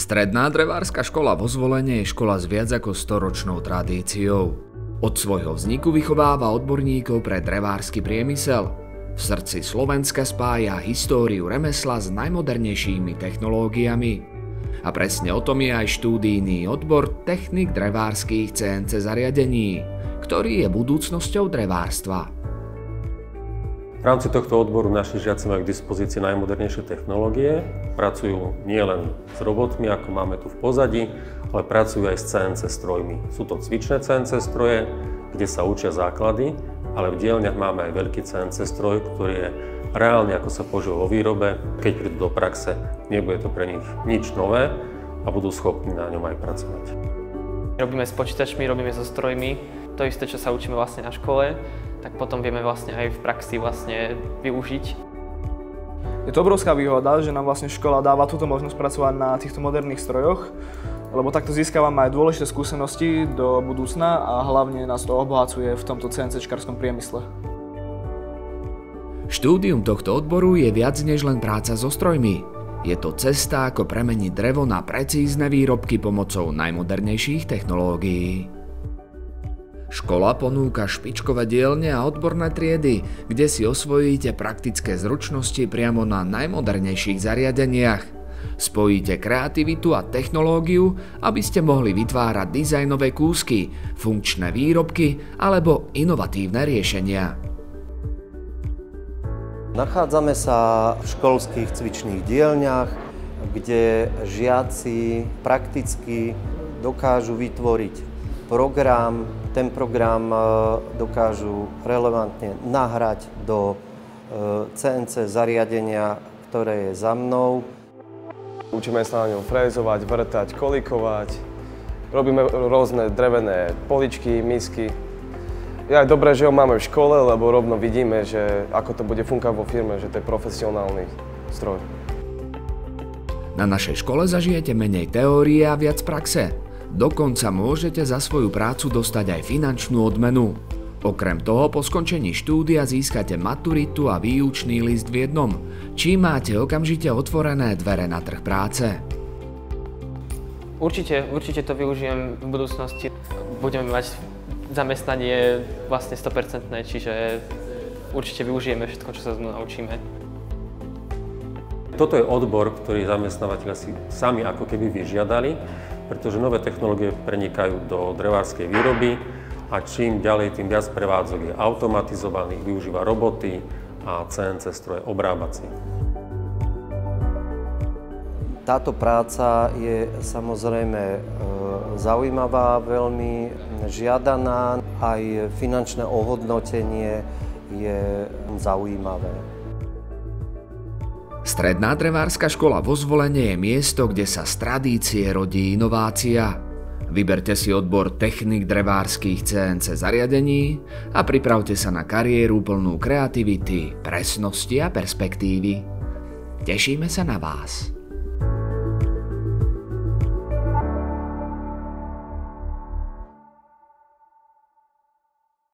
Stredná drevárska škola vo Zvolene je škola s viac ako 100-ročnou tradíciou. Od svojho vzniku vychováva odborníkov pre drevársky priemysel. V srdci Slovenska spája históriu remesla s najmodernejšími technológiami. A presne o tom je aj štúdijný odbor technik drevárskych CNC zariadení, ktorý je budúcnosťou drevárstva. V rámci tohto odboru naši žiaci majú k dispozícii najmodernejšie technológie. Pracujú nielen s robotmi, ako máme tu v pozadí, ale pracujú aj s CNC strojmi. Sú to cvičné CNC stroje, kde sa učia základy, ale v dielňach máme aj veľký CNC stroj, ktorý je reálne, ako sa používa vo výrobe. Keď prídu do praxe, nebude to pre nich nič nové a budú schopní na ňom aj pracovať. Robíme s počítačmi, robíme so strojmi. To isté, čo sa učíme vlastne na škole, tak potom vieme vlastne aj v praxi využiť. Je to obrovská výhoda, že nám vlastne škola dáva túto možnosť pracovať na týchto moderných strojoch, lebo takto získavame aj dôležité skúsenosti do budúcna a hlavne nás to obohacuje v tomto CNC-čkarskom priemysle. Štúdium tohto odboru je viac než len práca so strojmi. Je to cesta, ako premeniť drevo na precízne výrobky pomocou najmodernejších technológií. Škola ponúka špičkové dielne a odborné triedy, kde si osvojíte praktické zručnosti priamo na najmodernejších zariadeniach. Spojíte kreativitu a technológiu, aby ste mohli vytvárať dizajnové kúsky, funkčné výrobky alebo inovatívne riešenia. Nachádzame sa v školských cvičných dielňach, kde žiaci prakticky dokážu vytvoriť program. Ten program dokážu relevantne nahrať do CNC zariadenia, ktoré je za mnou. Učíme sa na ňom frézovať, vrtať, kolikovať. Robíme rôzne drevené poličky, misky. Je aj dobré, že ho máme v škole, lebo rovno vidíme, že ako to bude fungovať vo firme, že to je profesionálny stroj. Na našej škole zažijete menej teórie a viac praxe. Dokonca môžete za svoju prácu dostať aj finančnú odmenu. Okrem toho, po skončení štúdia získate maturitu a výučný list v jednom, čím máte okamžite otvorené dvere na trh práce. Určite to využijem v budúcnosti. Budeme mať zamestnanie vlastne 100%, čiže určite využijeme všetko, čo sa naučíme. Toto je odbor, ktorý zamestnávateľia si sami ako keby vyžiadali, pretože nové technológie prenikajú do drevárskej výroby a čím ďalej, tým viac prevádzok je automatizovaných, využíva roboty a CNC stroje obrábacie. Táto práca je samozrejme zaujímavá, veľmi žiadaná, aj finančné ohodnotenie je zaujímavé. Stredná drevárska škola vo Zvolene je miesto, kde sa z tradície rodí inovácia. Vyberte si odbor technik drevárskych CNC zariadení a pripravte sa na kariéru plnú kreativity, presnosti a perspektívy. Tešíme sa na vás.